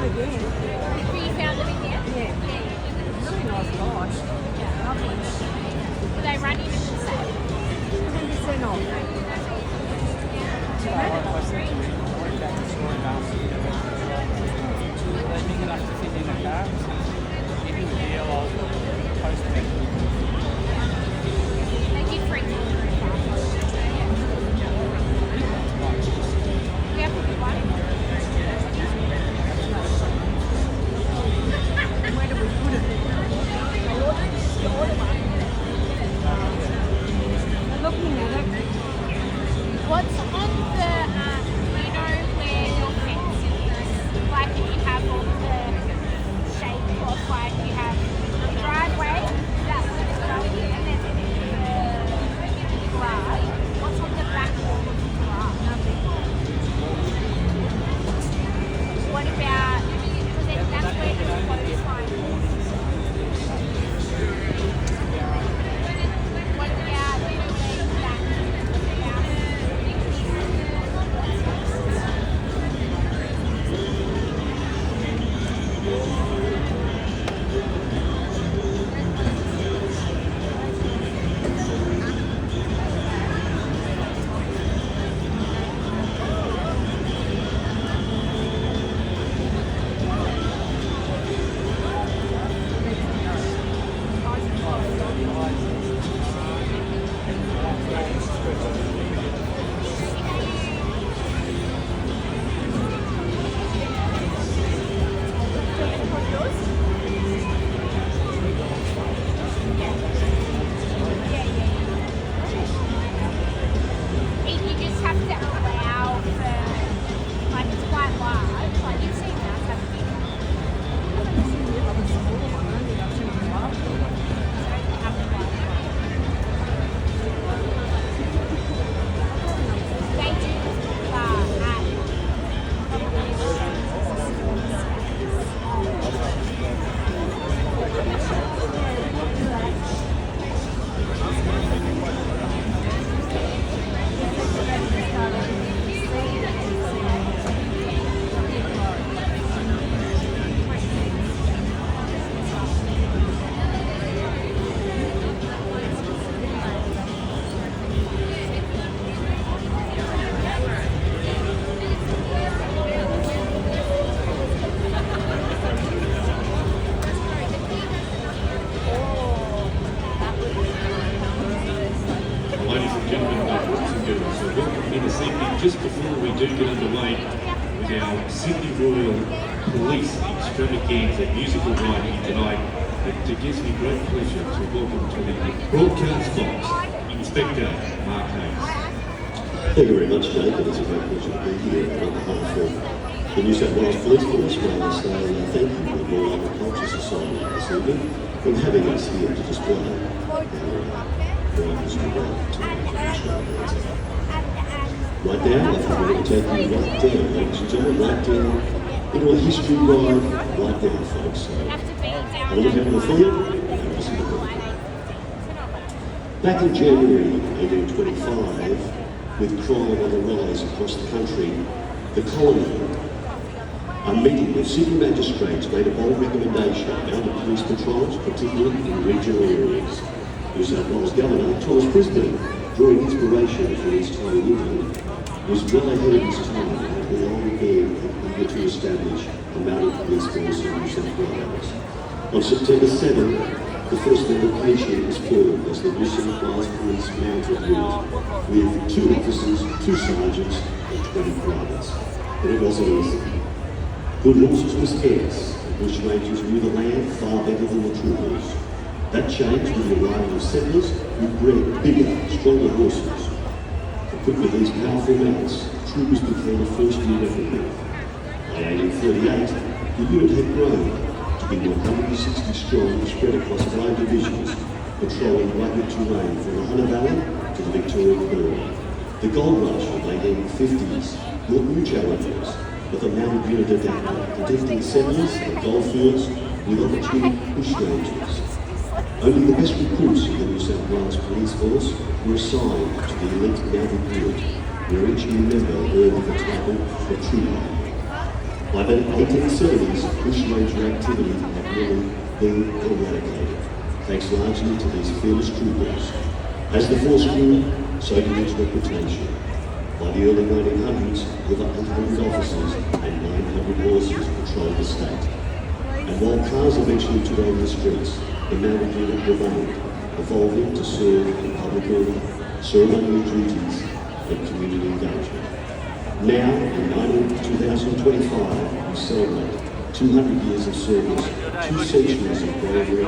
again. You found them again? Yeah. Really nice guys. Lovely. Do they run in and sale? 20% off. I said to him, I went back to store and asked him, are they big enough to fit in a car? Give me the deal, I'll post it. They give free delivery. Yeah, probably one. Where do we put it? Looking at it. What's on the, you know, where your fence is, like if you have all the shape of, like you have the driveway, that's where it's going, and then the garage. What's on the back wall of the garage? Nothing. What about, because then that's where the clothesline is. What about the back of the house? You just have to allow for, like it's quite large, like you've seen that, haven't you? They do Ladies and gentlemen, so welcome in this evening. Just before we do get underway with our Sydney Royal Police extravaganza musical night here tonight, it gives me great pleasure to welcome to the broadcast box Inspector Mark Hayes. Thank you very much, Nathan. It's a great pleasure to be here on behalf of the New South Wales Police Force. May I say thank you to the Royal Agriculture Society this evening for having us here to display our Royal History Right now, I think we're going to take you right down, ladies and gentlemen, right down into a history ride, right down, folks. So, have a look out in the field, and listen to them. Back in January 1825, with crime on the rise across the country, the colony, a meeting of city magistrates made a bold recommendation about the police patrols, particularly in regional areas. New South Wales Governor Thomas Brisbane, drawing inspiration from his time in England, was well ahead of his time and had long been eager to establish a mounted police force in New South Wales. On September 7, the first location was formed as the New South Wales Police Mounted Unit, with 2 officers, 2 sergeants, and 20 privates. But it wasn't easy. Good horses were scarce, and bushrangers knew the land far better than the troopers. That changed with the arrival of settlers who bred bigger, stronger horses. Equipped with these powerful mounts, troopers became the first unit of the unit. By 1838, the unit had grown to be 160 strong, spread across 5 divisions, patrolling rugged terrain from the Hunter Valley to the Victoria Pearl. The gold rush of the 1850s brought new challenges, but the mounted unit adapted, protecting settlers and goldfields with opportunity bushrangers. Only the best recruits of the New South Wales Police Force were assigned to the elite mounted unit, where each new member earned the title of trooper. By the 1870s, bushranger activity had really been eradicated, thanks largely to these fearless troopers. As the force grew, so did its reputation. By the early 1900s, over 800 officers and 900 horses patrolled the state. And while cars eventually took over the streets, the mounted unit remained, evolving to serve in public order, ceremonial duties, and community engagement. Now, in 2025, we celebrate 200 years of service, 2 centuries of bravery,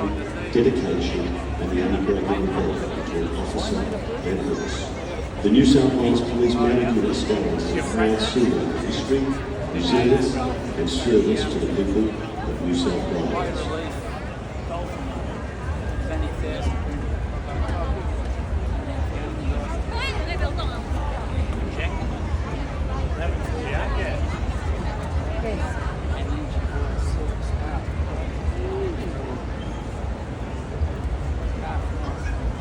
dedication, and the unbreakable bond between officer and horse. The New South Wales Police Mounted Unit stands as a proud symbol of history, resilience, and service to the people of New South Wales.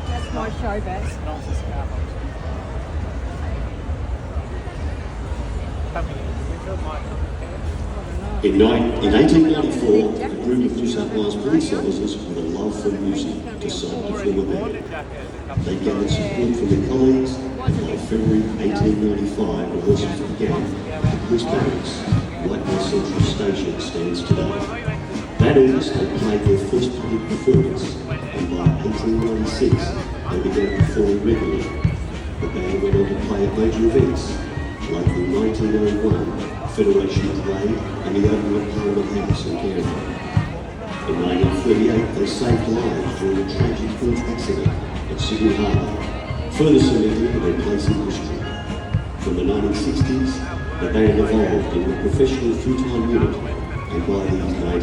That's my show best. In 1894, a group of New South Wales police officers with a love for music decided to form a band. They gathered support from their colleagues, and by February 1895, rehearsals began at the police barracks, right where Central Station stands today. That August, they played their first public performance, and by 1896, they began performing regularly. The band went on to play at major events, like the 1901 Federation Parade and the opening of Parliament House in Canberra. In 1938, they saved lives during a tragic boat accident at Sydney Harbour, further cementing their place in history. From the 1960s, the band evolved into a professional full-time unit, and by the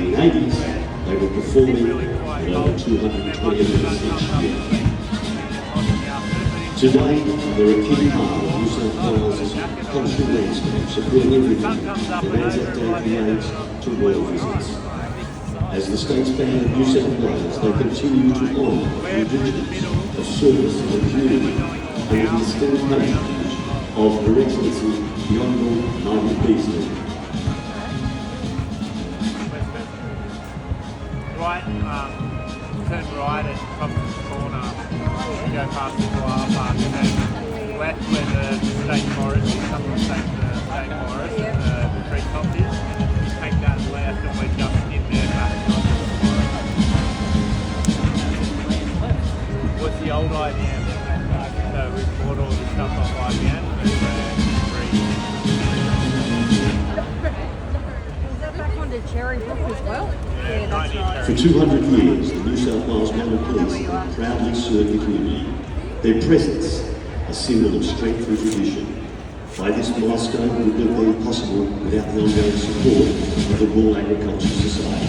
1980s, they were performing at over 220 events each year. Today, they're a key part of New South Wales' cultural landscape, supporting everything from Anzac Day parades to royal visits. As the state's band of New South Wales, they continue to honour traditions of service and community under the distinct patronage of Her Excellency the Honourable Nigel Beasley. Turn right at Thompson's Corner, go past the car park, and then left where the state forest is, some of the state forest, and the tree top is. You take that left and we're just in there back onto the forest. What's the old IBM? So we bought all the stuff off IBM and Is that back onto Cherry Brook as well? Yeah, that's right. For 200 years, the New South Wales Mounted Police have proudly served the community. Their presence, a symbol of strength and tradition. By this milestone would have been possible without the ongoing support of the Royal Agricultural Society.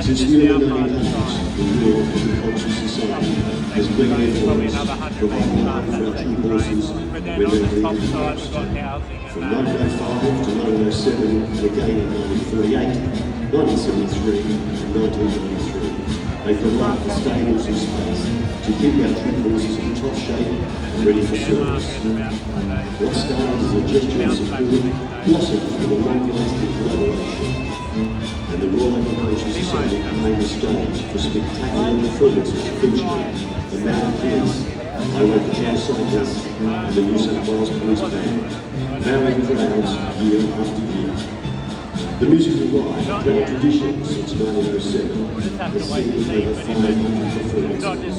Since the early 1900s, the Royal Agricultural Society has been there for us, providing life for our troop horses when they're leaving the coast. From 1905 to 1907, and again in 1948, 1973 and 1993. They provide the stables and space to keep our troop horses in top shape and ready for service. What started as a gesture of support blossomed into a long-lasting collaboration. And the Royal Agricultural Society became the stage for spectacular performances featuring the Mounted Police, Highway Patrol Cyclists, and the New South Wales Police Band, varying crowds year after year. The musical ride, proud tradition since 1907, has seen over 500 performances.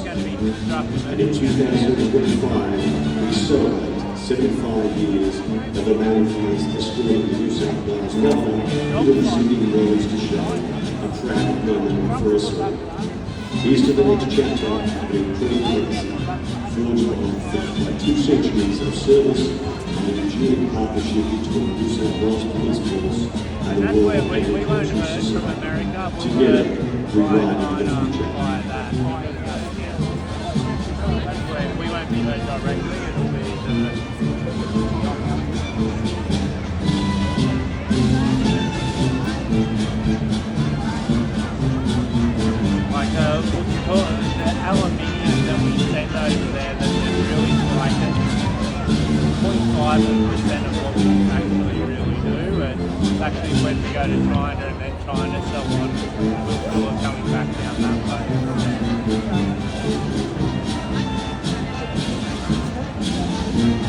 And in 2025, we celebrate 75 years of the Mounted Police escorting the New South Wales Governor into the Sydney Roads to show a proud moment for us all. Here's to the next chapter of an incredible legacy, forged by 2 centuries of service and an enduring partnership between New South Wales Police Force and the Royal Agricultural Society. Together, we ride into the future. We won't be there directly, it'll be the aluminium that we send over there that's really like 0.5% of what we actually really do, and It's actually when we go to China and then China so on, we're coming back down that way.